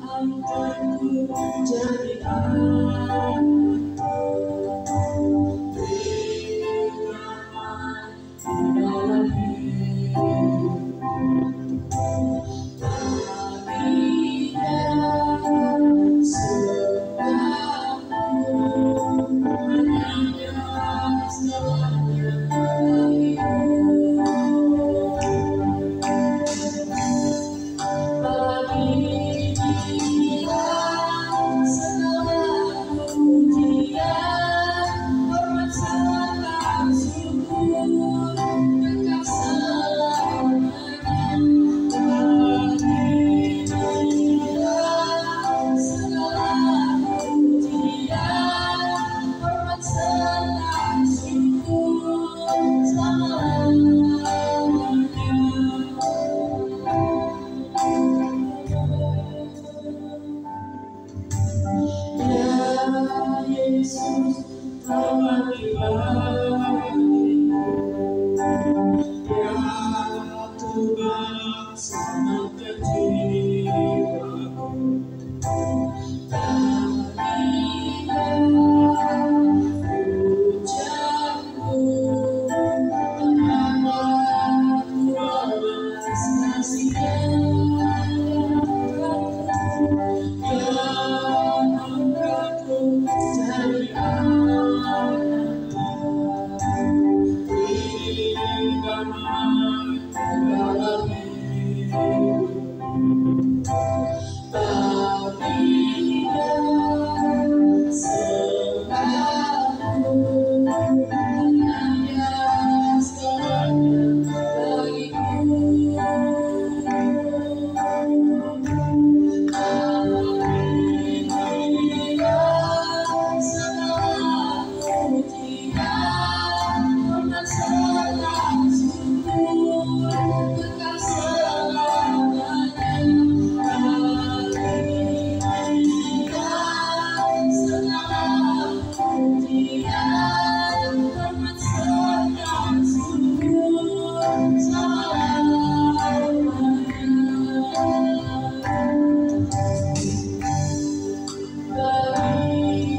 angkatku jadi anak, beri damai di dalam hidup. Berikan sebabku hanya segalanya bagimu. Bagi Dia segala pujian, hormat serta syukur, kekal selamanya. Bagi Dia segala pujian, hormat serta syukur selama-lamanya. Ya Yesus, Tuhan ibadiku, Ya Tuhan selamatkan jiwaku. Berikan ucapku menghadapku atas kasih-Nya. Yang angkatku jadi anakmu, beri damai dalam hidup. Berikan sebabku hanya segalanya bagiku. Berikan segala pujian, hormat serta syukur, kekal selamanya. Berikan segala pujian, hormat serta syukur selama-lamanya. Berikan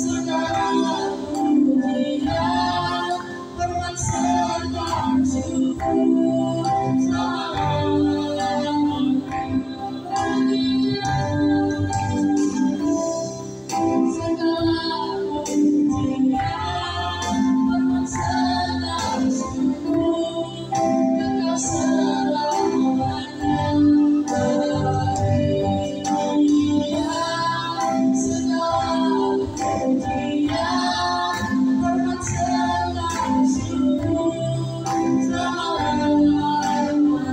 segala pujian, hormat serta syukur, kekal selamanya. Berikan segala pujian, hormat serta syukur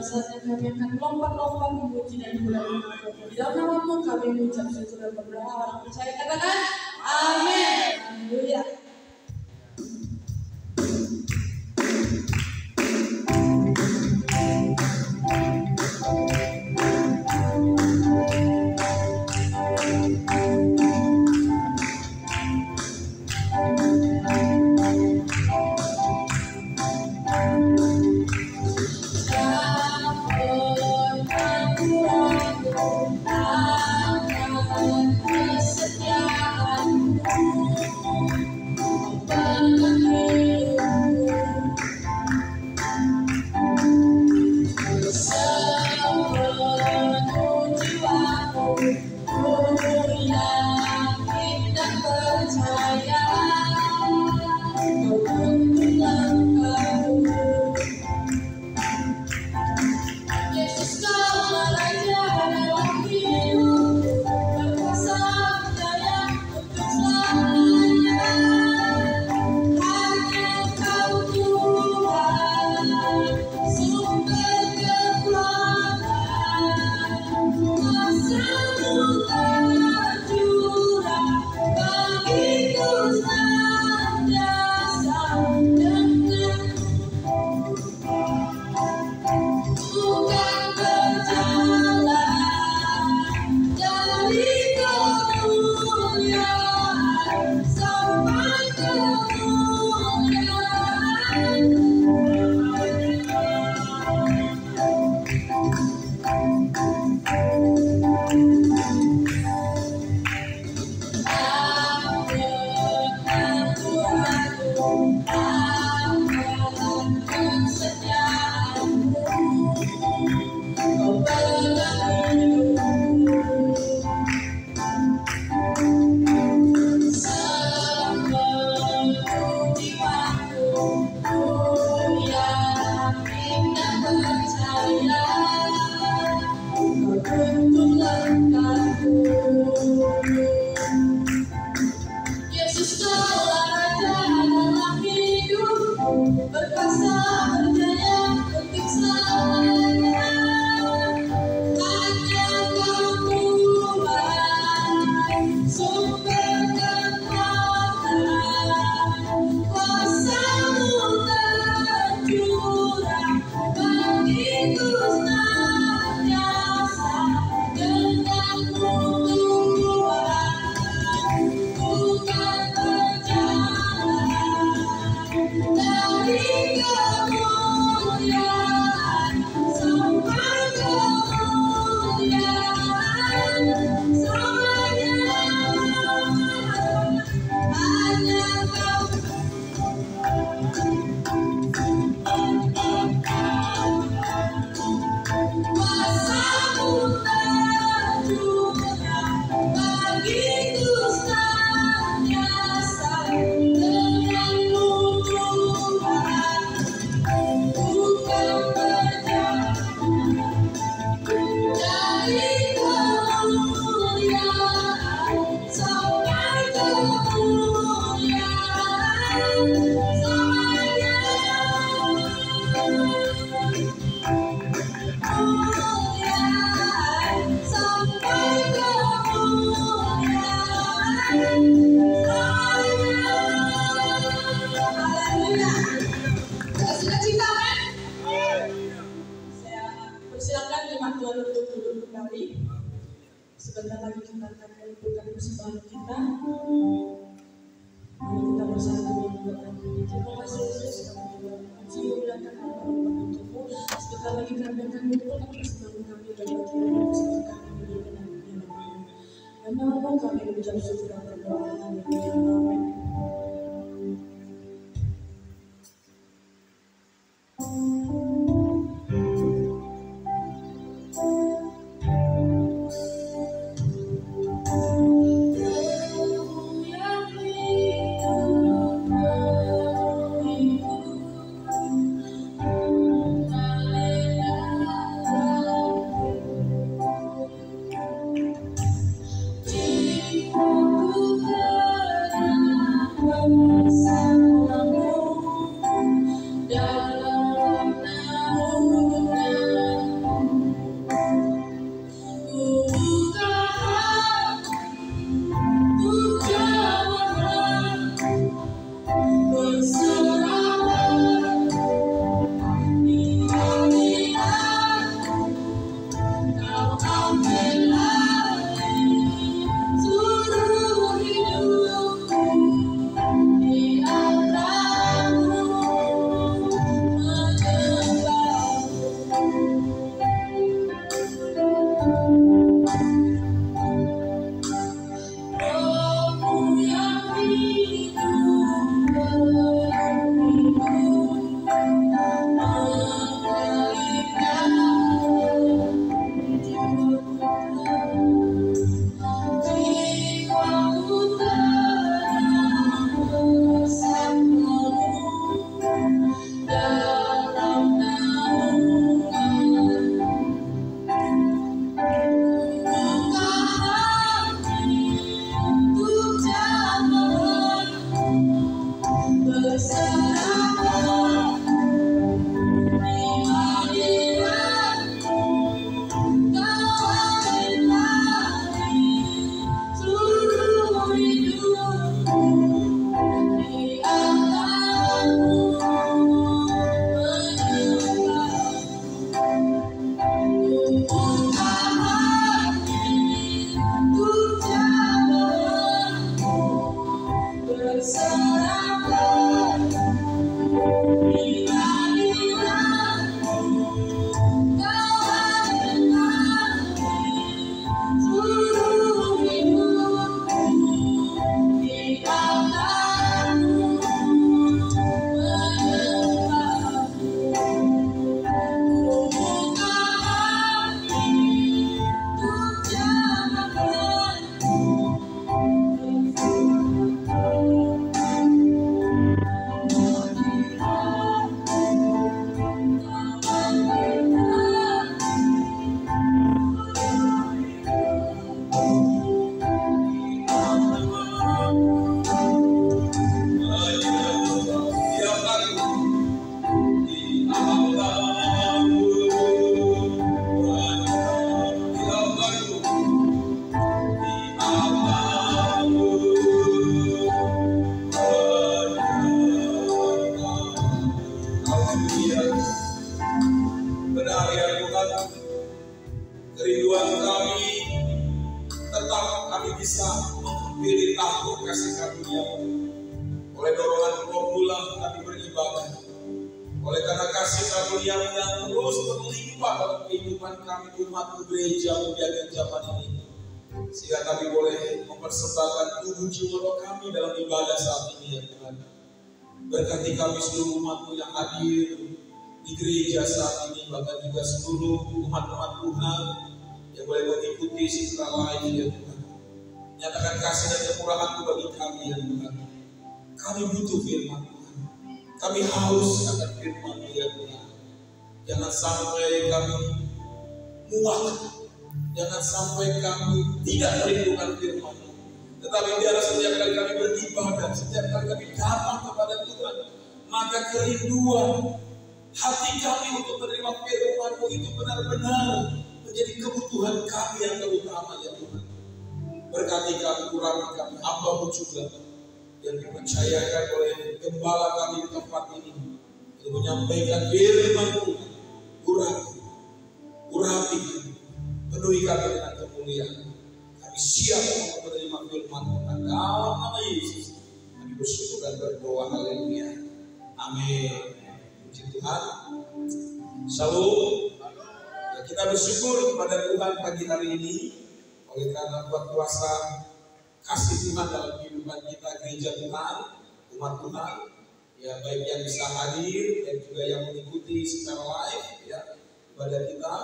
Saatnya kami akan lompat-lompat memuji dan memuliakan di dalam namamu kami mengucap syukur dan berdoa. Orang percaya katakan amin. Haleluya. Sumber kekuatan, kuasa Sebentar lagi kita akan melakukan persembahan kita. Mari kita bersatu mendoakan. Terima kasih Yesus, kami puji muliakan nama untukmu. Sebentar lagi kami akan melakukan persembahan kami bagi Tuhan bersama kami mendoakan nama-Mu. Nama-Mu kami mengucap syukur dan berdoa. Amin. Sehingga kami boleh mempersembahkan tubuh jiwa roh kami dalam ibadah saat ini ya Tuhan. Berkati kami seluruh umat-Mu yang hadir di gereja saat ini, bahkan juga seluruh umat-umat Tuhan yang boleh mengikuti secara live ya Tuhan. Nyatakan kasih dan kemurahan-Mu bagi kami ya Tuhan. Kami butuh firman Tuhan. Kami haus akan firman-Mu ya Tuhan. Jangan sampai kami muak. Jangan sampai kami tidak merindukan firman-Mu. Tetapi biarlah setiap kali kami beribadah, setiap kali kami datang kepada Tuhan, maka kerinduan hati kami untuk menerima firman-Mu itu benar-benar menjadi kebutuhan kami yang terutama ya Tuhan. Berkati kami, urapi kami, hamba-Mu juga yang dipercayakan oleh gembala kami di tempat ini untuk menyampaikan firman Tuhan. Urapi kami, penuhi kami dengan kemuliaan. siap untuk menerima firman Tuhan. Dalam nama Yesus kami bersyukur dan berdoa. Haleluya. Amin. Puji Tuhan. Shalom. Ya, kita bersyukur kepada Tuhan pagi hari ini oleh karena buat kuasa kasih Tuhan dalam kehidupan kita, gereja Tuhan, umat Tuhan, ya baik yang bisa hadir dan juga yang mengikuti secara live ya ibadah kita.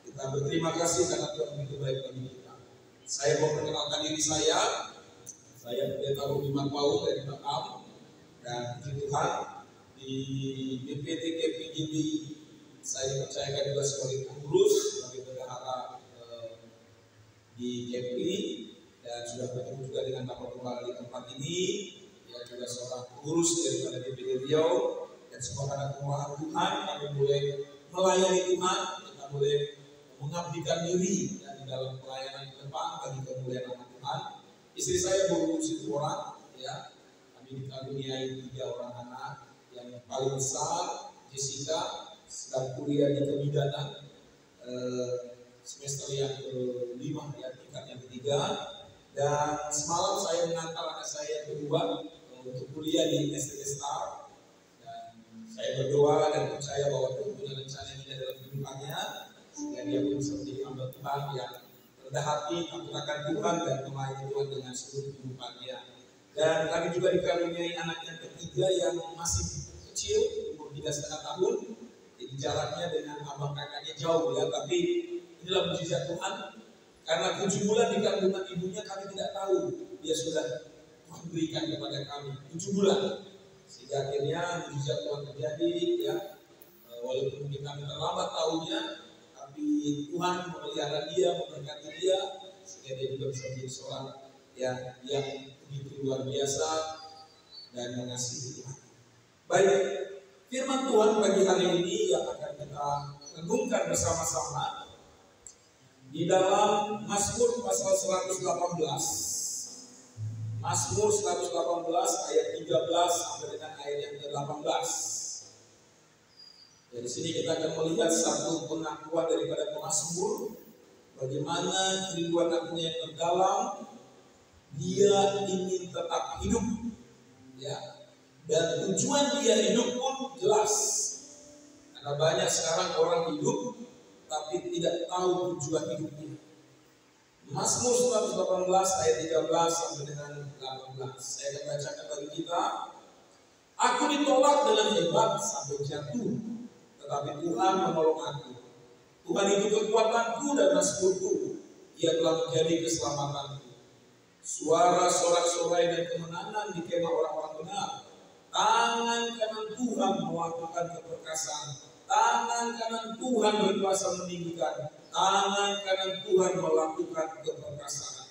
Kita berterima kasih karena Tuhan begitu baik bagi kita. Saya mau perkenalkan diri saya Pendeta Rudy Paul dari Batam, dan puji Tuhan di BPT KPGB saya dipercayakan juga sebagai pengurus, sebagai bendahara di KPI, dan sudah bertemu juga dengan Bapak Gembala di tempat ini, ya juga seorang pengurus daripada DPD Riau, dan semua karena kemurahan Tuhan kami boleh melayani Tuhan, kita boleh mengabdikan diri ya, di dalam pelayanan ke depan bagi kemuliaan nama Tuhan. Istri saya berusia 1 orang, ya kami dikaruniai 3 orang anak. Yang paling besar Jessica sedang kuliah di kebidanan semester yang ke-5 ya, tingkat yang ke-3. Dan semalam saya mengantar anak saya yang kedua untuk kuliah di STT Star. Dan saya berdoa dan percaya bahwa Tuhan punya rencana ini dalam kehidupannya, sehingga dia pun bisa menjadi hamba Tuhan yang rendah hati, takut akan Tuhan dan melayani Tuhan dengan seluruh kehidupannya. Dan kami juga dikaruniai anak yang ketiga yang masih kecil, umur 3,5 tahun. Jadi jaraknya dengan abang kakaknya jauh ya, tapi inilah mujizat Tuhan. Karena 7 bulan di kandungan ibunya kami tidak tahu dia sudah Tuhan berikan kepada kami 7 bulan. Sehingga akhirnya mujizat Tuhan terjadi ya. Walaupun mungkin kami terlambat tahunya, tapi Tuhan memelihara dia, memberkati dia, sehingga dia juga bisa menjadi seorang yang begitu luar biasa dan mengasihi Tuhan. Baik, firman Tuhan pagi hari ini yang akan kita renungkan bersama-sama di dalam Mazmur pasal 118. Mazmur 118 ayat 13 sampai dengan ayat yang ke-18. Dari sini kita akan melihat satu pengakuan daripada pemazmur, bagaimana kerinduan hatinya yang terdalam, dia ingin tetap hidup, ya. Dan tujuan dia hidup pun jelas. Karena banyak sekarang orang hidup tapi tidak tahu tujuan hidupnya. Mazmur 118 ayat 13 sampai dengan 18. Saya akan bacakan bagi kita. Aku ditolak dengan hebat sampai jatuh, tetapi Tuhan menolong aku. Tuhan itu kekuatanku dan mazmurku. Ia telah menjadi keselamatanku. Suara sorak-sorai dan kemenangan di kemah orang-orang benar. Tangan kanan Tuhan melakukan keperkasaan. Tangan kanan Tuhan berkuasa meninggikan. Tangan kanan Tuhan melakukan keperkasaan.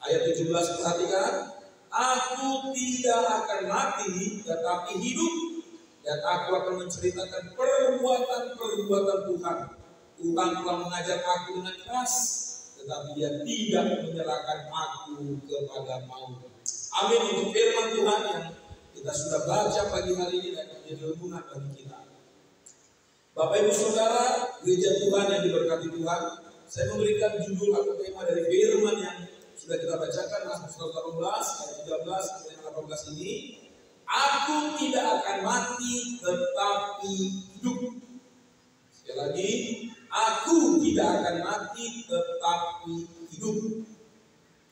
Ayat 17 perhatikan. Aku tidak akan mati tetapi hidup, dan aku akan menceritakan perbuatan-perbuatan Tuhan. Tuhan telah mengajar aku dengan keras, tetapi dia tidak menyerahkan aku kepada maut. Amin. Untuk firman Tuhan yang kita sudah baca pagi hari ini dan menjadi renungan bagi kita. Bapak Ibu Saudara, gereja Tuhan yang diberkati Tuhan, saya memberikan judul atau tema dari firman yang sudah kita bacakan, Mazmur 118 ayat 13 sampai 18 ini. Aku tidak akan mati tetapi hidup. Sekali lagi, aku tidak akan mati tetapi hidup.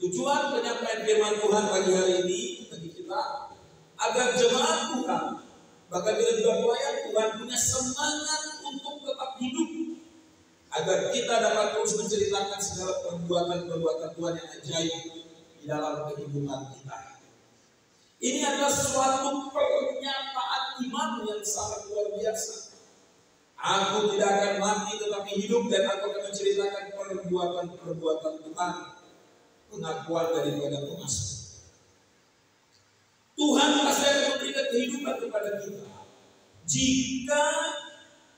Tujuan penyampaian firman Tuhan pagi hari ini bagi kita agar jemaat Tuhan, bahkan kita juga pelayan Tuhan punya semangat untuk tetap hidup, agar kita dapat terus menceritakan segala perbuatan-perbuatan Tuhan yang ajaib di dalam kehidupan kita. Ini adalah suatu pernyataan iman yang sangat luar biasa. Aku tidak akan mati tetapi hidup, dan aku akan menceritakan perbuatan-perbuatan Tuhan. Pengakuan daripada pemazmur. Tuhan pasti akan memberikan kehidupan kepada kita jika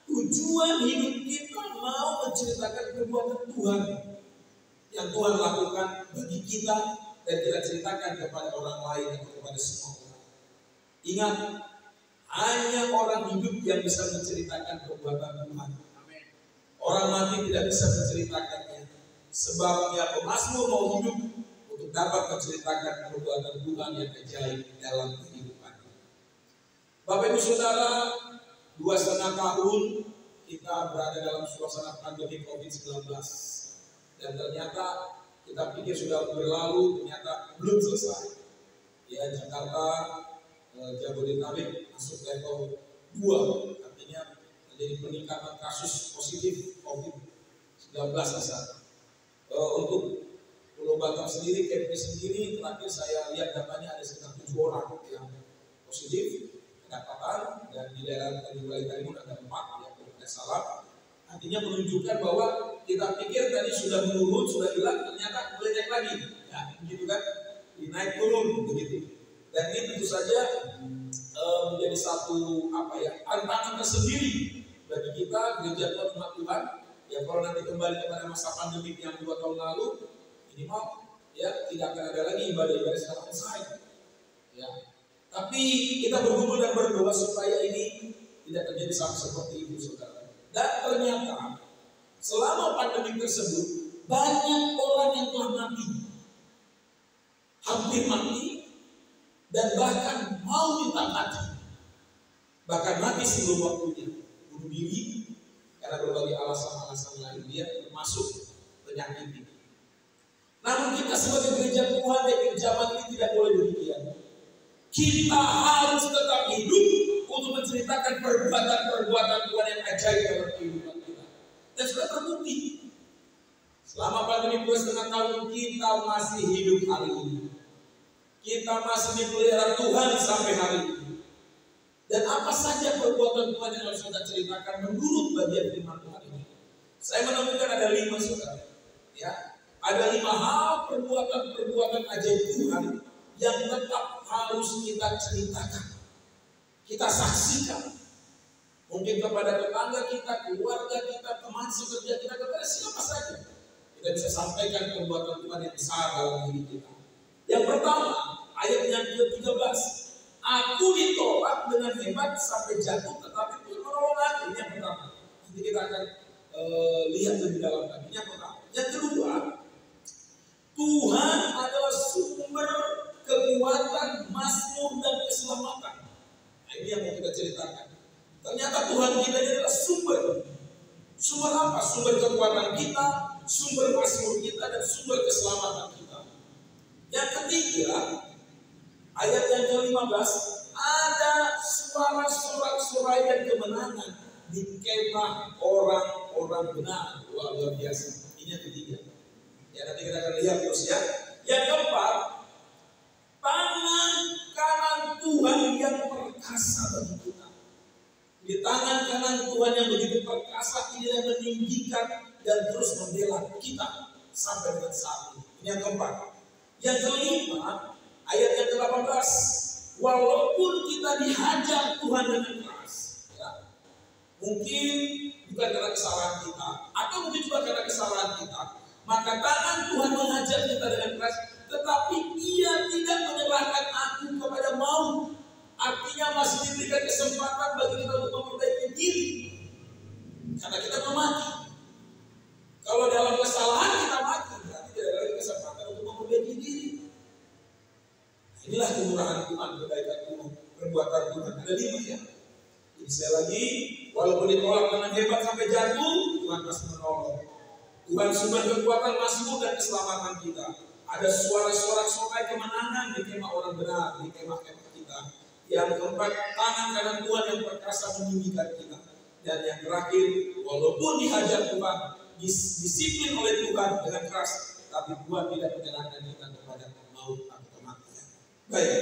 tujuan hidup kita mau menceritakan perbuatan Tuhan yang Tuhan lakukan bagi kita, dan kita ceritakan kepada orang lain atau kepada semua orang. Ingat, hanya orang hidup yang bisa menceritakan perbuatan Tuhan. Orang mati tidak bisa menceritakannya. Sebabnya pemazmur mau hidup untuk dapat menceritakan perbuatan Tuhan yang ajaib dalam kehidupan. Bapak Ibu Saudara, 2,5 tahun kita berada dalam suasana pandemi COVID-19. Dan ternyata kita pikir sudah berlalu, ternyata belum selesai. Ya, Jakarta, Jabodetabek masuk level 2, artinya jadi peningkatan kasus positif COVID-19 besar. Untuk Pulau Batam sendiri, Kepri sendiri, terakhir saya lihat datanya ada sekitar 7 orang yang positif kedapatan, dan di daerah Tanjung Balai Karimun ada 4 ya, kalau tidak salah. Artinya menunjukkan bahwa kita pikir tadi sudah menurun, sudah hilang, ternyata mulai naik lagi, ya, begitu kan? Naik turun begitu. Dan ini tentu saja menjadi satu tantangan tersendiri bagi kita gereja Tuhan umat Tuhan. Ya, kalau nanti kembali kepada masa pandemi yang 2 tahun lalu, minimal ya tidak akan ada lagi ibadah-ibadah secara onsite. Ya. Tapi kita bergumul dan berdoa supaya ini tidak terjadi sama seperti itu, saudara. Dan ternyata selama pandemi tersebut banyak orang yang telah mati, hampir mati, dan bahkan mau minta mati, bahkan mati sebelum waktunya, bunuh diri karena berbagai alasan-alasan lain, dia termasuk penyakit ini. Namun kita sebagai gereja Tuhan di zaman ini tidak boleh demikian. Kita harus tetap hidup untuk menceritakan perbuatan-perbuatan Tuhan yang ajaib dalam kehidupan kita. Dan sudah terbukti selama pandemi 2,5 tahun kita masih hidup hari ini. Kita masih dipelihara Tuhan sampai hari ini. Dan apa saja perbuatan Tuhan yang harus kita ceritakan menurut bagian firman Tuhan ini? Saya menemukan ada 5, saudara. Ya, ada 5 hal perbuatan ajaib Tuhan yang tetap harus kita ceritakan, kita saksikan. Mungkin kepada tetangga kita, keluarga kita, teman sekerja kita, kepada siapa saja kita bisa sampaikan perbuatan Tuhan yang besar dalam diri kita. Yang pertama, ayat yang ke-13. Aku ditolak dengan hebat sampai jatuh, tetapi Tuhan menolong aku. Ini yang pertama. Nanti kita akan lihat lebih dalam lagi. Yang pertama. Yang kedua, Tuhan adalah sumber kekuatan, mazmur dan keselamatan. Nah, ini yang mau kita ceritakan. Ternyata Tuhan kita adalah sumber. Sumber apa? Sumber kekuatan kita, sumber mazmur kita, dan sumber keselamatan kita. Yang ketiga, ayat yang ke-15, ada suara sorak-sorai dan kemenangan di kemah orang-orang benar. Wah, luar biasa. Ini yang ketiga. Ya, nanti kita akan lihat terus ya. Yang keempat, tangan kanan Tuhan yang perkasa bagi kita. Di tangan kanan Tuhan yang begitu perkasa ini yang meninggikan dan terus membela kita sampai dengan saat ini. Ini yang keempat. Yang kelima, ayat yang ke-18, walaupun kita dihajar Tuhan dengan keras, ya, mungkin bukan karena kesalahan kita, atau mungkin juga karena kesalahan kita, maka tangan Tuhan menghajar kita dengan keras, tetapi Ia tidak menyerahkan aku kepada maut. Artinya masih diberikan kesempatan bagi kita untuk memperbaiki diri, karena kita mau mati. Kalau dalam kesalahan kita mati, berarti tidak ada lagi kesempatan untuk memperbaiki diri. Inilah kemurahan Tuhan, kebaikan Tuhan, perbuatan Tuhan. Ada 5 ya. Jadi sekali lagi, walaupun ditolak dengan hebat sampai jatuh, Tuhan pasti menolong. Tuhan sumber kekuatan, mazmur dan keselamatan kita. Ada suara-suara sorai kemenangan di kemah orang benar, di kemah-kemah kita. Yang keempat, tangan kanan Tuhan yang perkasa meninggikan kita. Dan yang terakhir, walaupun dihajar Tuhan, disiplin oleh Tuhan dengan keras, tapi Tuhan tidak menyerahkan kita kepada maut atau kematian. Baik,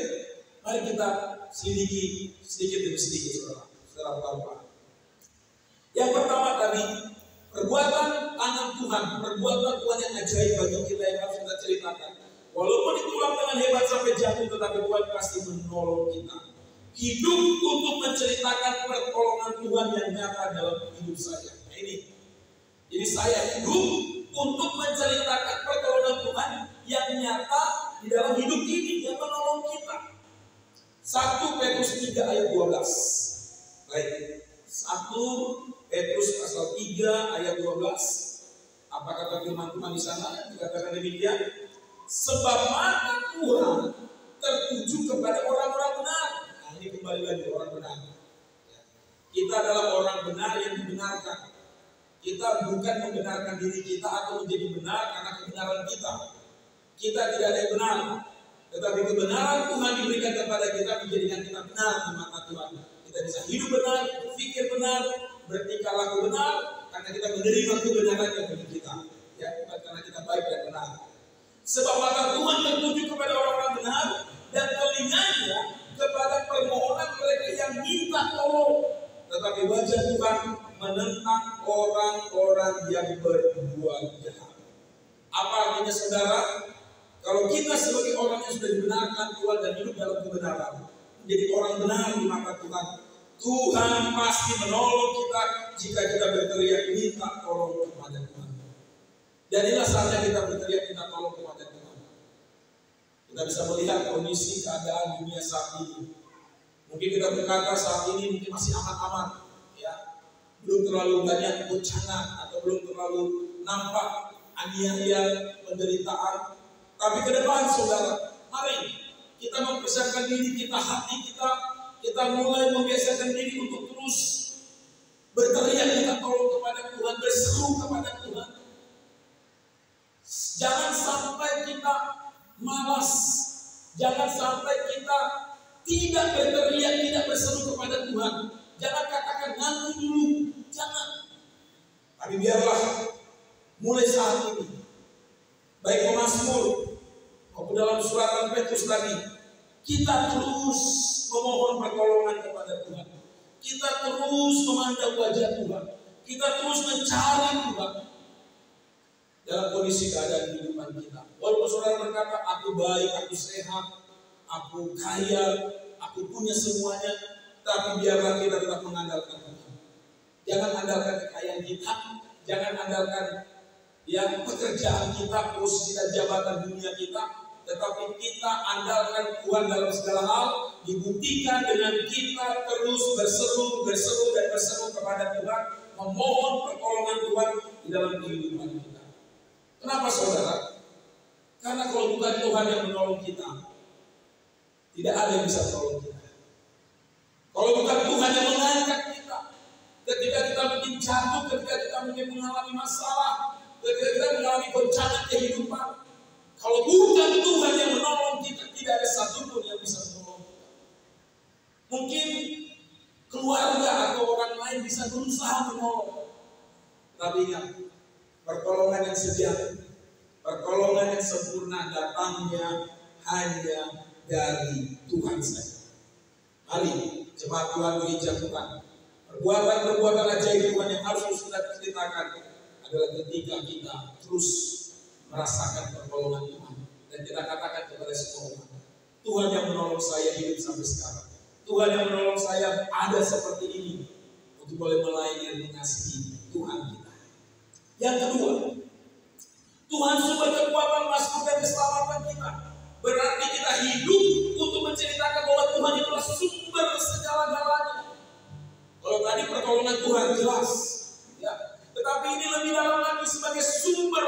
mari kita selidiki sedikit demi sedikit, saudara. Yang pertama tadi, perbuatan tangan Tuhan, perbuatan Tuhan yang ajaib bagi kita yang harus kita ceritakan. Walaupun ditolak dengan hebat sampai jatuh, tetapi Tuhan pasti menolong kita. Hidup untuk menceritakan pertolongan Tuhan yang nyata dalam hidup saya. Nah ini, jadi saya hidup untuk menceritakan pertolongan Tuhan yang nyata di dalam hidup ini, yang menolong kita. 1 Petrus 3 ayat 12. Baik, 1 Petrus pasal 3 ayat 12. Apa kata firman Tuhan di sana? Dikatakan demikian. Sebab mata Tuhan tertuju kepada orang-orang benar. Nah, ini kembali lagi orang benar. Kita adalah orang benar yang dibenarkan. Kita bukan membenarkan diri kita atau menjadi benar karena kebenaran kita. Kita tidak ada yang benar. Tetapi kebenaran Tuhan diberikan kepada kita menjadikan kita benar di mata Tuhan. Kita bisa hidup benar, berpikir benar, bertingkah laku benar, karena kita menerima kebenaran yang bagi kita. Ya, bukan karena kita baik dan benar. Sebab mata Tuhan tertuju kepada orang-orang benar dan telinganya kepada permohonan mereka yang minta tolong. Tetapi wajah Tuhan menentang orang-orang yang berbuat jahat. Apa artinya saudara? Kalau kita sebagai orang yang sudah dibenarkan Tuhan dan hidup dalam kebenaran, menjadi orang benar di mata Tuhan, Tuhan pasti menolong kita jika kita berteriak minta tolong kepada Tuhan. Dan inilah saatnya kita berteriak minta tolong kepada Tuhan. Kita bisa melihat kondisi keadaan dunia saat ini. Mungkin kita berkata saat ini mungkin masih aman-aman, ya, belum terlalu banyak goncangan atau belum terlalu nampak aniaya penderitaan. Tapi ke depan saudara, mari kita mempersiapkan diri kita, hati kita mulai membiasakan diri untuk terus berteriak minta tolong kepada Tuhan, berseru kepada Tuhan. Jangan sampai kita malas, jangan sampai kita tidak berteriak, tidak berseru kepada Tuhan. Jangan katakan nanti dulu, jangan. Tapi biarlah mulai saat ini, baik pemazmur maupun dalam suratan Petrus tadi, kita terus memohon pertolongan kepada Tuhan. Kita terus memandang wajah Tuhan. Kita terus mencari Tuhan dalam kondisi keadaan kehidupan kita. Walaupun saudara berkata, aku baik, aku sehat, aku kaya, aku punya semuanya, tapi biarlah kita tetap mengandalkan Tuhan. Jangan andalkan kekayaan kita, jangan andalkan yang pekerjaan kita, posisi dan jabatan dunia kita, tetapi kita andalkan Tuhan dalam segala hal. Dibuktikan dengan kita terus berseru dan berseru kepada Tuhan, memohon pertolongan Tuhan di dalam kehidupan kita. Kenapa saudara? Karena kalau bukan Tuhan yang menolong kita, tidak ada yang bisa menolong kita. Kalau bukan Tuhan yang mengangkat kita, ketika kita mungkin jatuh, ketika kita mungkin mengalami masalah, ketika kita mengalami goncangan kehidupan, kalau bukan Tuhan yang menolong kita, tidak ada satupun yang bisa menolong kita. Mungkin keluarga atau orang lain bisa berusaha menolong, tapi ingat, pertolongan yang sejati, pertolongan yang sempurna datangnya hanya dari Tuhan saja. Mari jemaat Tuhan, gereja Tuhan, perbuatan-perbuatan ajaib Tuhan yang harus kita ceritakan adalah ketika kita terus merasakan pertolongan Tuhan dan kita katakan kepada semua orang, Tuhan yang menolong saya hidup sampai sekarang, Tuhan yang menolong saya ada seperti ini, untuk boleh melayani dan mengasihi Tuhan kita. Yang kedua, Tuhan sumber kekuatan, mazmur dan keselamatan kita. Berarti kita hidup untuk menceritakan bahwa Tuhan itulah sumber segala-galanya. Kalau tadi pertolongan Tuhan jelas, ya, tetapi ini lebih dalam lagi sebagai sumber.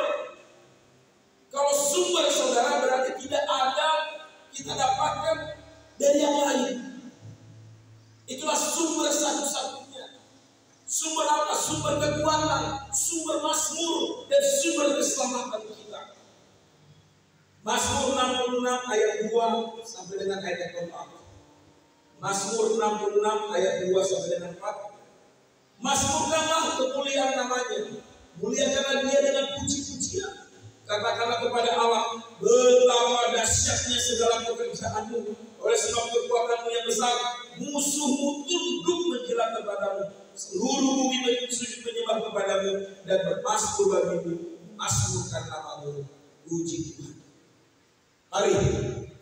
Kalau sumber saudara berarti tidak ada kita dapatkan dari yang lain. Itulah sumber satu-satunya. Sumber apa? Sumber kekuatan, sumber mazmur dan sumber keselamatan kita. Mazmur 66 ayat 2 sampai dengan ayat yang keempat. Mazmur 66 ayat 2 sampai dengan 4. Mazmurkanlah kemuliaan namanya, muliakanlah dia dengan puji-pujian. Katakanlah kepada Allah, betapa dahsyatnya segala pekerjaanmu, oleh sebab kekuatanmu yang besar, musuhmu tunduk menjilat kepadamu, seluruh bumi sujud menyembah kepadamu dan bermasmur bagimu, masmurkan namamu, puji Tuhan. Mari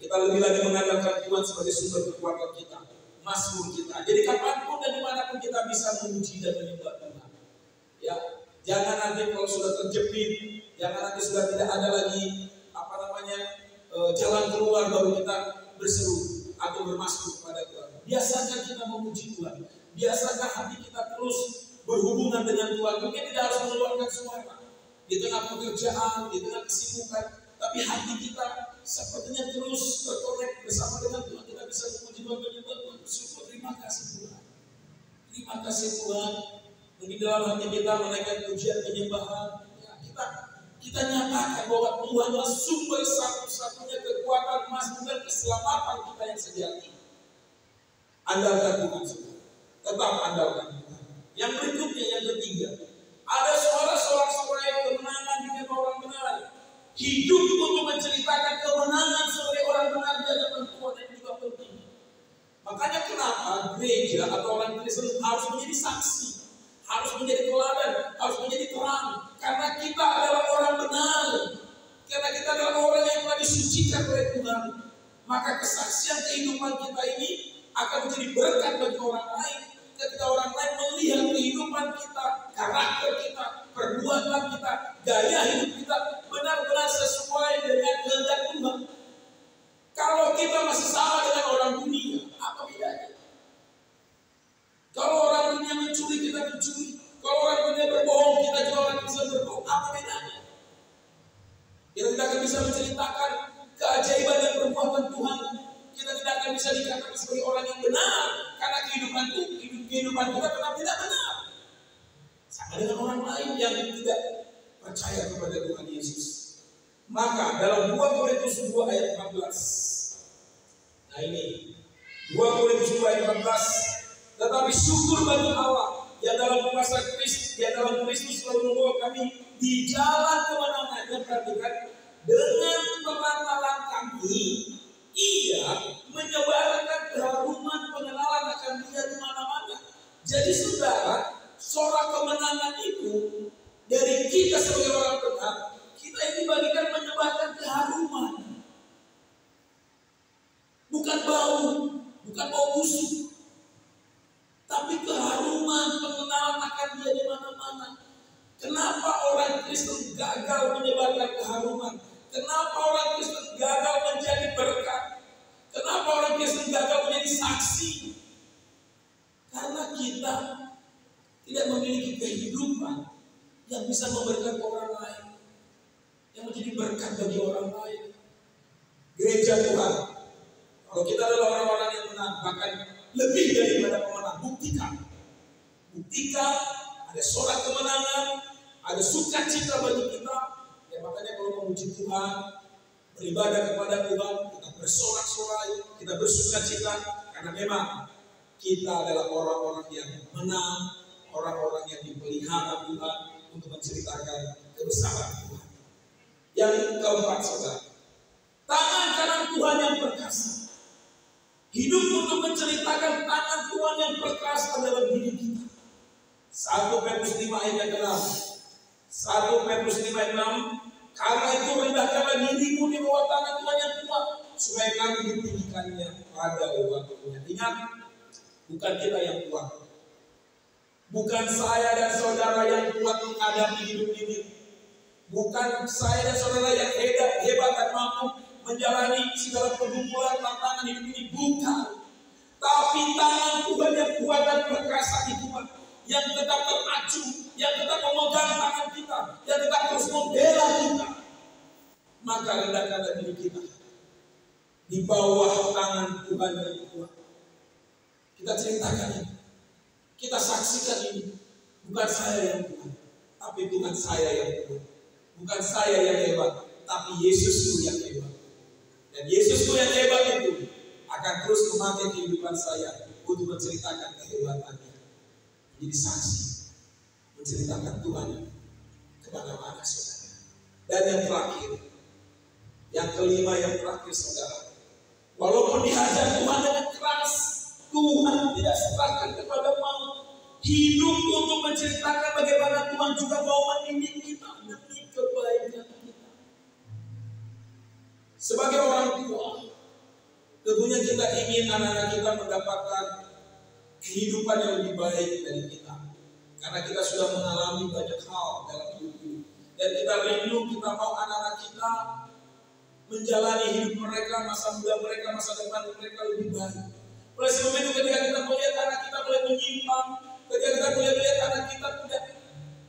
kita lebih lagi mengandalkan Tuhan sebagai sumber kekuatan kita, mazmur kita. Jadi kapanpun dan dimanapun kita bisa memuji dan menyembah Tuhan. Ya, jangan nanti kalau sudah terjepit, jangan nanti sudah tidak ada lagi jalan keluar baru kita berseru atau bermasmur kepada Tuhan. Biasakan kita memuji Tuhan. Biasakan hati kita terus berhubungan dengan Tuhan. Mungkin tidak harus mengeluarkan suara, di tengah pekerjaan, di tengah kesibukan, tapi hati kita sepertinya terus terkonek bersama dengan Tuhan. Kita bisa memuji Tuhan, menyembah Tuhan, bersyukur. Terima kasih Tuhan. Terima kasih Tuhan. Mungkin dalam hati kita menaikkan pujian penyembahan, ya, kita nyatakan bahwa Tuhanlah sumber satu-satunya kekuatan, emas dan keselamatan kita yang sejati. Andalkan Tuhan semua. Tetap andalkan Tuhan. Yang berikutnya, yang ketiga, ada sorak-sorai kemenangan di hadapan orang benar. Hidup untuk menceritakan kemenangan sebagai orang benar di hadapan Tuhan yang juga penting. Makanya kenapa gereja atau orang Kristen harus menjadi saksi, harus menjadi teladan, harus menjadi terang. Karena kita adalah orang benar. Karena kita adalah orang yang telah disucikan oleh Tuhan. Maka kesaksian kehidupan kita ini akan menjadi berkat bagi orang lain. Ketika orang lain melihat kehidupan kita, karakter kita, perbuatan kita, gaya hidup kita benar-benar sesuai dengan kehendak Tuhan. Kalau kita masih sama dengan orang dunia, apa bedanya? Kalau orang dunia mencuri, kita mencuri. Kalau orang dunia berbohong, kita juga orang bisa berbohong. Apa bedanya? Kita tidak akan bisa menceritakan keajaiban dan perbuatan Tuhan. Kita tidak akan bisa dikatakan sebagai orang yang benar, karena kehidupan kita tetap tidak benar. Sama dengan orang lain yang tidak percaya kepada Tuhan Yesus. Maka dalam 2 Korintus 2 ayat 14. Nah ini 2 Korintus 2 ayat 14. Tetapi syukur bagi Allah yang dalam kuasa Kristus, yang dalam Kristus selalu membawa kami di jalan kemenangan. Dan perhatikan, dengan perantaran kami, Ia menyebarkan keharuman pengenalan akan Dia di mana-mana. Jadi saudara, sorak kemenangan itu dari kita sebagai orang benar, kita ini bagikan menyebarkan keharuman. Bukan bau busuk, tapi keharuman pengenalan akan Dia di mana-mana. Kenapa orang Kristen gagal menyebarkan keharuman? Kenapa orang Kristen gagal menjadi berkat? Kenapa orang Kristen gagal menjadi saksi? Karena kita tidak memiliki kehidupan yang bisa memberkati orang lain, yang menjadi berkat bagi orang lain. Gereja Tuhan, kalau kita adalah orang-orang yang menang, bahkan lebih daripada pemenang, buktikan ada sorak kemenangan, ada sukacita bagi kita. Ya, makanya kalau memuji Tuhan, beribadah kepada Tuhan, kita bersorak-sorai, kita bersukacita, karena memang kita adalah orang-orang yang menang, orang-orang yang dipelihara Tuhan untuk menceritakan kebesaran Tuhan. Yang keempat, saudara, tangan kanan Tuhan yang perkasa. Hidup untuk menceritakan tangan Tuhan yang perkasa dalam diri kita. 1 Petrus 5 ayat 6. 1 Petrus 5 ayat 6. Karena itu rendahkanlah dirimu di bawah tangan Tuhan yang kuat, supaya kami ditinggikannya pada waktunya. Ingat, bukan kita yang kuat, bukan saya dan saudara yang kuat menghadapi hidup ini, bukan saya dan saudara yang hebat dan mampu menjalani segala pergumulan tantangan hidup ini, bukan. Tapi tangan Tuhan yang kuat dan perkasa itu, yang tetap terpacu, yang tetap memegang tangan kita, yang tetap terus membela kita. Maka rendahkanlah diri kita di bawah tangan Tuhan yang kuat. Kita ceritakan ini, kita saksikan ini. Bukan saya yang kuat, tapi Tuhan saya yang kuat. Bukan saya yang hebat, tapi Yesusku yang hebat. Dan Yesusku yang hebat itu akan terus memakai kehidupan saya untuk menceritakan kehebatannya. Jadi saksi, menceritakan Tuhan kemana-mana, saudara. Dan yang terakhir, yang kelima, yang terakhir, saudara, walaupun dihajar Tuhan dengan keras, Tuhan tidak serahkan kepada maut. Hidup untuk menceritakan bagaimana Tuhan juga mau mendidik kita demi kebaikan kita. Sebagai orang tua, tentunya kita ingin anak-anak kita mendapatkan kehidupan yang lebih baik dari kita. Karena kita sudah mengalami banyak hal dalam hidup ini. Dan kita rindu, kita mau anak-anak kita menjalani hidup mereka, masa muda mereka, masa depan mereka lebih baik. Oleh sebab itu ketika kita melihat anak kita mulai menyimpang, ketika kita melihat anak kita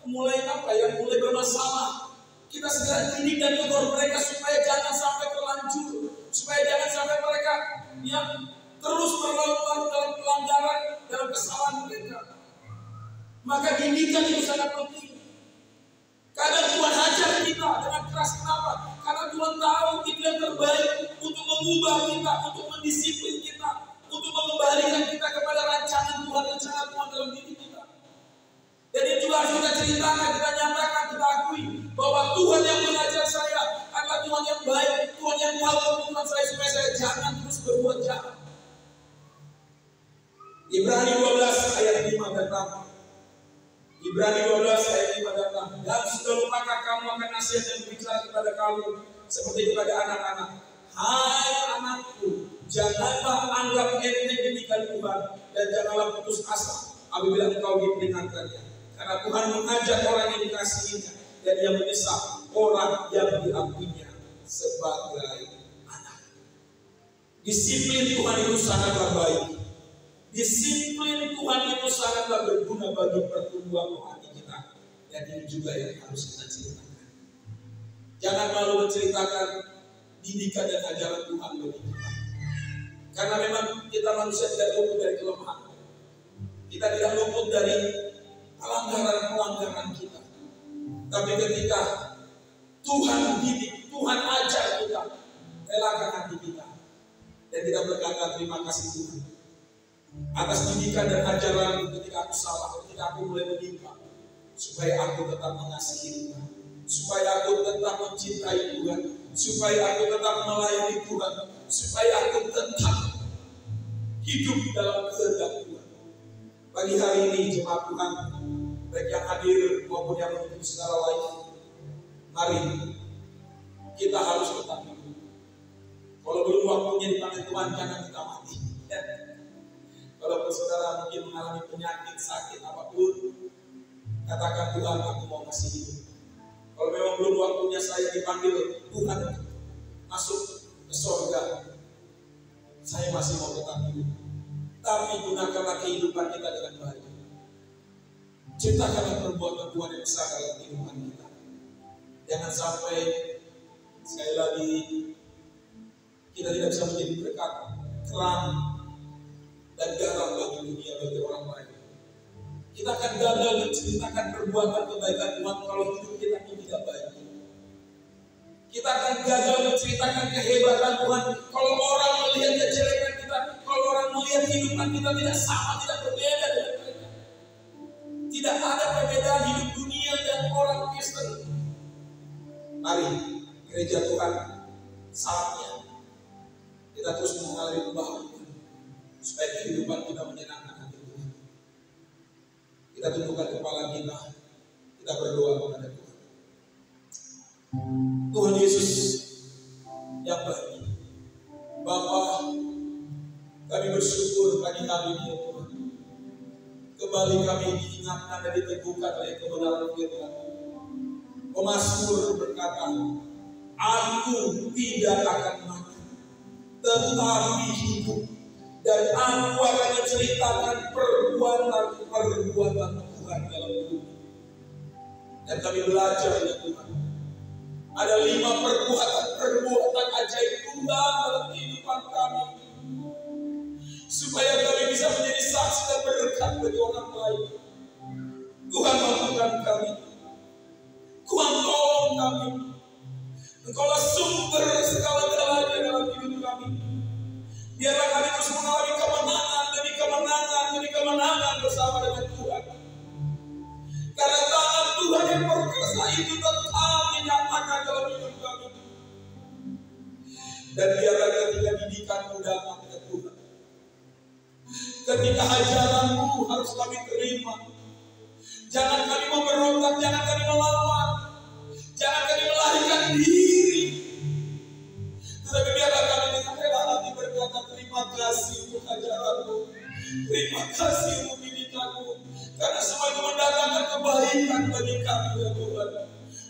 mulai bermasalah, kita segera didik dan tegur mereka supaya jangan sampai terlanjur, supaya jangan sampai mereka yang terus berlarut dalam pelanggaran, dalam kesalahan mereka. Maka didikan itu sangat penting. Kadang Tuhan ajar kita dengan keras. Kenapa? Karena Tuhan tahu itu yang terbaik untuk mengubah kita, untuk mendisiplin kita, untuk mengembalikan kita kepada rancangan Tuhan, rencana Tuhan dalam diri kita. Dan itu juga harus kita ceritakan, kita nyatakan, kita akui bahwa Tuhan yang mengajar saya adalah Tuhan yang baik, Tuhan yang tahu kebutuhan saya supaya saya jangan terus berbuat jahat. Ibrani 12 ayat 5 dan 6. Ibrani 12 ayat 5 dan 6. Dan sudah lupakan kamu akan nasihat yang berbicara kepada kamu seperti kepada anak-anak. Hai anakku, janganlah anggap enteng didikan Tuhan dan janganlah putus asa apabila engkau diperingatkannya. Karena Tuhan mengajak orang yang dikasihinya dan Dia menyesal orang yang diakuinya sebagai anak. Disiplin Tuhan itu sangatlah baik. Disiplin Tuhan itu sangatlah berguna bagi pertumbuhan rohani kita. Dan ini juga yang harus kita ceritakan. Jangan malu menceritakan didikan dan ajaran Tuhan bagi kita. Karena memang kita manusia tidak luput dari kelemahan. Kita tidak luput dari pelanggaran-pelanggaran kita. Tapi ketika Tuhan didik, Tuhan ajar kita, relakan hati kita. Dan kita berkata terima kasih Tuhan atas didikan dan ajaran ketika aku salah, ketika aku mulai menyimpang, supaya aku tetap mengasihi Tuhan, supaya aku tetap mencintai Tuhan, supaya aku tetap melayani Tuhan, supaya aku tetap hidup dalam kehendak Tuhan. Pagi hari ini jemaat Tuhan, baik yang hadir maupun yang mengikuti secara live, mari kita harus tetap hidup. Kalau belum waktunya dipanggil Tuhan, jangan kita mati. Kalau saudara mungkin mengalami penyakit, sakit apapun, katakan Tuhan, aku mau masih hidup. Kalau memang belum waktunya saya dipanggil Tuhan masuk ke surga, saya masih mau tetap hidup. Tapi gunakanlah kehidupan kita dengan baik. Ciptakanlah perbuatan Tuhan yang besar dalam kehidupan kita. Jangan sampai sekali lagi kita tidak bisa menjadi berkat, terang dan garam bagi dunia, bagi orang lain. Kita akan gagal menceritakan perbuatan kebaikan Tuhan kalau hidup kita pun tidak baik. Kita akan gagal menceritakan kehebatan Tuhan kalau orang melihat kejelekan kita, kalau orang melihat kehidupan kita tidak sama, tidak berbeda dengan mereka. Tidak ada perbedaan hidup dunia dan orang Kristen. Mari gereja Tuhan, saatnya kita terus mengalami pembaharuan supaya kehidupan kita menyenangkan hati Tuhan. Kita tundukkan kepala kita berdoa kepada Tuhan. Tuhan Yesus yang baik, Bapa, kami bersyukur pagi hari ini ya Tuhan. Kembali kami diingatkan dan diteguhkan oleh kebenaran firman. Pemazmur berkata, aku tidak akan mati, tetapi hidup. Dan aku akan menceritakan perbuatan Tuhan dalam hidup. Dan kami belajar ya Tuhan, ada 5 perbuatan ajaib Tuhan dalam kehidupan kami, supaya kami bisa menjadi saksi dan berkat bagi orang lain. Tuhan mampukan kami, Tuhan tolong kami. Engkaulah sumber segala-galanya dalam hidup kami. Biarlah kami terus mengalami kemenangan demi kemenangan demi kemenangan bersama dengan Tuhan. Karena tangan Tuhan yang perkasa itu tetap dinyatakan dalam hidup kami. Dan biarlah ketika didikanmu datang ke Tuhan, ketika ajaranmu harus kami terima, jangan kami memberontak, jangan kami melawan, jangan kami melarikan diri. Tetapi biarlah kami dengan rela hati berkata terima kasih untuk ajaranmu, terima kasih untuk didikanmu, karena semua itu mendatangkan kebaikan bagi kami ya Tuhan.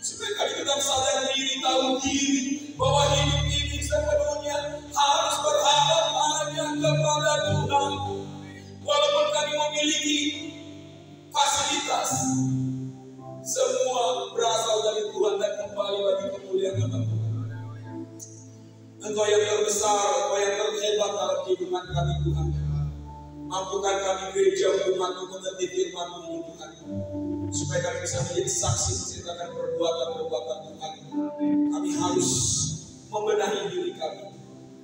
Supaya kami tetap sadar diri, tahu diri bahwa hidup ini sepenuhnya harus berharap hanya kepada Tuhan. Walaupun kami memiliki fasilitas, semua berasal dari Tuhan dan kembali Engkau yang terbesar, Engkau yang terhebat dalam kehidupan kami Tuhan. Mampukan kami gereja umat-Mu mengerti firman-Mu ini Tuhan, supaya kami bisa menjadi saksi menceritakan perbuatan-perbuatan Tuhan. Kami harus membenahi diri kami.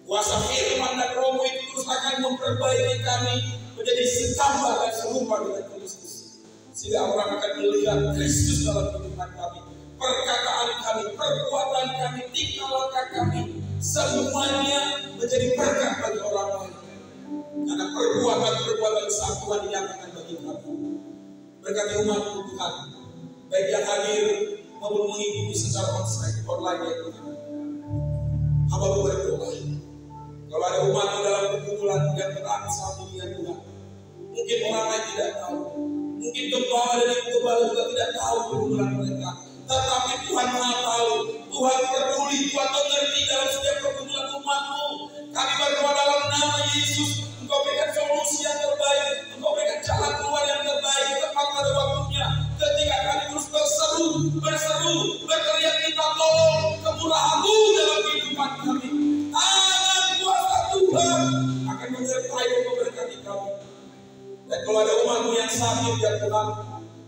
Kuasa firman dan Roh-Mu itu terus akan memperbaiki kami menjadi setambah dan serupa dengan Kristus, sehingga orang akan melihat Kristus dalam kehidupan kami. Perkataan kami, perbuatan kami, tingkah laku kami, semuanya menjadi berkat bagi orang lain. Karena perbuatan-perbuatan saat Tuhan dinyatakan bagi kami. Berkati umat-Mu Tuhan, baik yang hadir maupun mengikuti secara online ya Tuhan. Hamba berdoa, kalau ada umat-Mu dalam perkumpulan yang terang saat ini ya Tuhan, mungkin orang lain tidak tahu, mungkin gembala dan ibu gembala juga tidak tahu perkumpulan mereka, tetapi Tuhan Maha tahu, Tuhan peduli, Tuhan mengerti dalam setiap perkumpulan umat-Mu. Kami berdoa dalam nama Yesus, Engkau berikan solusi yang terbaik, Engkau berikan jalan keluar yang terbaik, tepat pada waktunya, ketika kami terus berseru, berteriak minta tolong kemurahan-Mu dalam kehidupan kami. Tangan kuasa Tuhan akan menyertai dan memberkati kami. Dan kalau ada umat-Mu yang sakit ya Tuhan,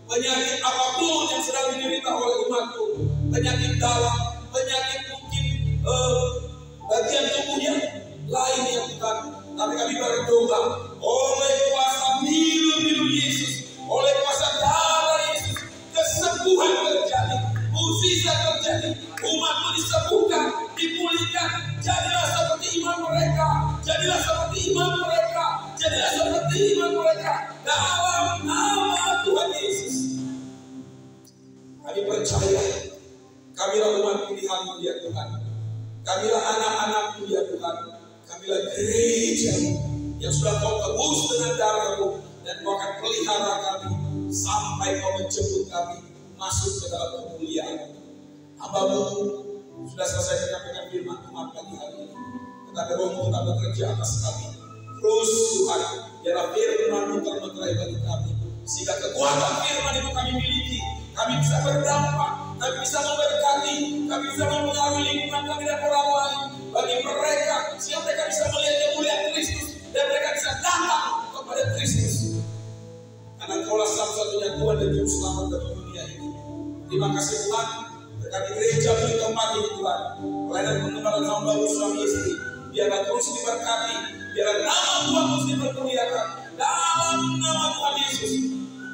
penyakit apapun yang sedang diderita oleh umat-Mu, penyakit dalam, penyakit mungkin bagian tubuhnya lain ya Tuhan, tapi kami berdoa oleh kuasa milu Yesus, oleh kuasa darah Yesus, kesembuhan terjadi, mukjizat terjadi, umat-Mu disembuhkan, dipulihkan. Jadilah seperti iman mereka, jadilah seperti iman mereka, jadilah seperti iman mereka dalam nama Tuhan Yesus. Kami percaya, kamilah umat pilihan-Mu ya Tuhan, kamilah anak-anak-Mu ya Tuhan, kamilah gereja yang sudah Kau tebus dengan darah-Mu, dan Kau akan pelihara kami sampai Kau menjemput kami masuk ke dalam kemuliaan. Hamba-Mu sudah selesai menyampaikan firman Tuhan pagi hari ini, tetapi Roh-Mu tetap bekerja atas kami. Terus Tuhan, biarlah firman-Mu termeterai bagi kami, sehingga kekuatan firman itu kami miliki. Kami bisa berdampak, kami bisa memberkati, kami bisa mempengaruhi lingkungan kami dan orang lain. Bagi mereka, sehingga mereka bisa melihat kemuliaan Kristus, dan mereka bisa datang kepada Kristus. Karena Kaulah satu-satunya Tuhan dan Juru Selamat bagi dunia ini. Terima kasih Tuhan, berkati gereja di tempat ini Tuhan. Pelayanan pengembalaan hamba-Mu suami istri, biarlah terus diberkati, biarlah nama Tuhan terus dipermuliakan. Dalam nama Tuhan Yesus,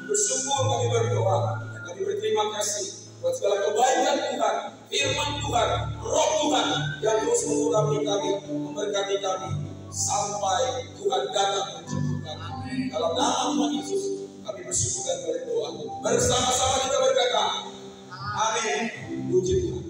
bersyukur kami berdoa, dan kami berterima kasih buat segala kebaikan Tuhan, firman Tuhan, Roh Tuhan yang terus mengurapi kami, memberkati kami sampai Tuhan datang menjemput kami. Dalam nama Tuhan Yesus kami bersyukur dan berdoa. Bersama-sama kita berkata, amin. Puji Tuhan.